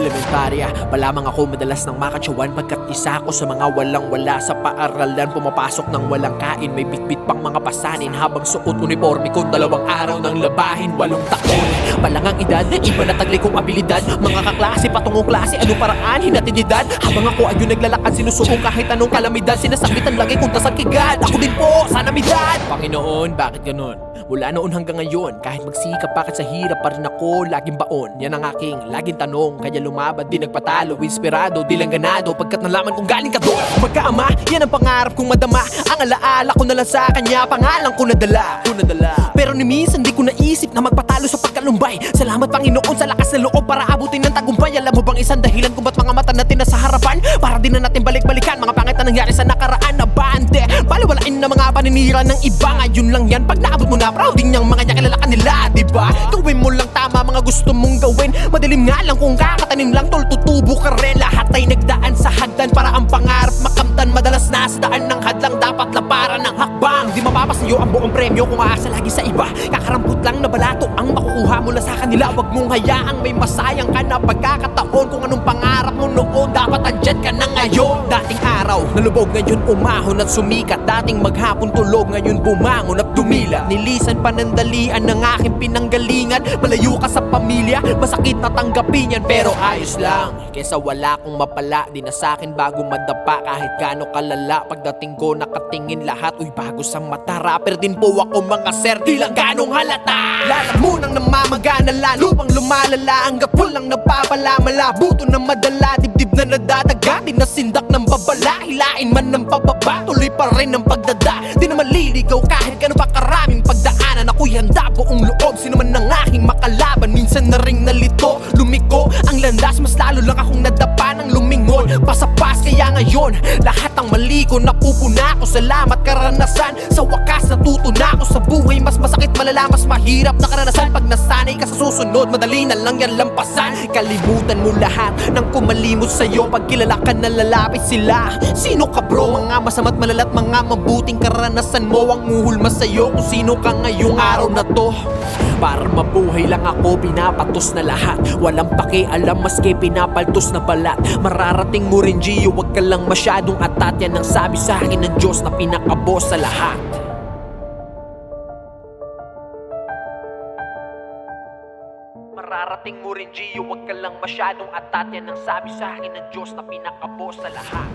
elementarya pa lamang ako madalas nang makatsawan, pagkat isa ako sa mga walang-wala sa paaralan. Pumapasok ng walang kain, may bitbit pang mga pasanin, habang suot uniforme ko 2 araw ng labahin. 8 taon pa lang ang edad, iba na tagli kong abilidad. Mga kaklase, patungong klase, ano paraan, hinatididad. Habang ako ayun naglalakad, sinusubong kahit anong kalamidad. Sinasaglitan lagi kung tasang kigad, ako din po sa namidad. Panginoon, bakit ganun? Mula noon hanggang ngayon, kahit magsikap bakit sa hirap pa rin ako laging baon. Yan ang aking laging tanong, kaya lumabad di nagpatalo. Inspirado, di lang ganado, pagkat nalaman kong galing ka doon. Magkaama, yan ang pangarap kong madama. Ang alaala ko na lang sa kanya, pangalan ko nadala. Pero ni minsan di ko naisip na magpatalo sa pagkalumbay. Salamat Panginoon sa lakas na loob para abutin ng tagumpay. Alam mo bang isang dahilan kung ba't mga mata natin nasa harapan? Para din na natin balik-balikan mga pangit na nangyari sa nakaraan na bande. Baliwalain na mga paninira ng iba, ngayon lang yan. Pag naabot mo na, prouding niyang mga kilala ka nila, diba? Gawin mo lang tama mga gusto mong gawin. Madilim nga lang kung kakatanim lang, tol, tutubo ka rin. Lahat ay nagdaan sa hagdan para ang pangarap makamtan. Madalas nasa daan ng hadlang, dapat laparan ng hakbang. Di mapapasayo ang buong premyo kung aasa lagi sa iba. Kakarampot lang na balato ang makukuha mula sa kanila. Huwag mong hayaang may masayang ka na pagkakataon. Kung anong pangarap mo noon, dapat andyan ka na ngayon. Dating araw, nalubog, ngayon umahon at sumikat. Dating maghapon tulog, ngayon bumangon at dumila. Nilisan panandalian ng aking pinanggalingan. Malayo ka sa pamilya, masakit na tanggapin yan, pero ayos lang. Kesa wala kong mapala, di na sa'kin bago madapa. Kahit gaano kalala, pagdating ko nakatingin lahat, uy bago sa mata. Rapper din po ako mga sir, di lang ganong halata. Lalap mo nang namamagana, lalo pang lumalala. Ang gapul lang napapala, malabuto na madala. Dibdib na nadadaga, di nasindak ng babala. Hilain man ng pababa, tuloy pa rin ang pagdada. Di na maliligaw kahit gano'n pa karaming pagdaanan. Ako'y handa buong loob, sino man ang aking makalaban. Minsan na ring nalito, lumiko ang landas. Mas lalo lang akong nadapa ng lumingon. Pasapas kaya ngayon, lahat ang mali ko napupuna ko. Salamat karanasan, sa wakas natuto na ako sa buhay. Mas masakit malala, mas mahirap na karanasan. Pag nasanay ka sa susunod, madali na lang yan lampasan. Kalimutan mo lahat ng kumalimot sa'yo. Pag kilala ka na lalapit sila, sino ka bro? Mga masama't malalat, mga mabuting karanasan mo ang muhulma sa'yo kung sino ka ngayong araw na to. Para mabuhay lang ako, pinapatos na lahat. Walang pakialam maski pinapaltos na balat. Mararating mo rin Gio, wag ka lang masyadong atat. Yan ang sabi sa akin ng Diyos na pinaka-boss sa lahat. Mararating mo rin Gio, wag ka lang masyadong atat. Yan ang sabi sa akin ng Diyos na pinaka-boss sa lahat.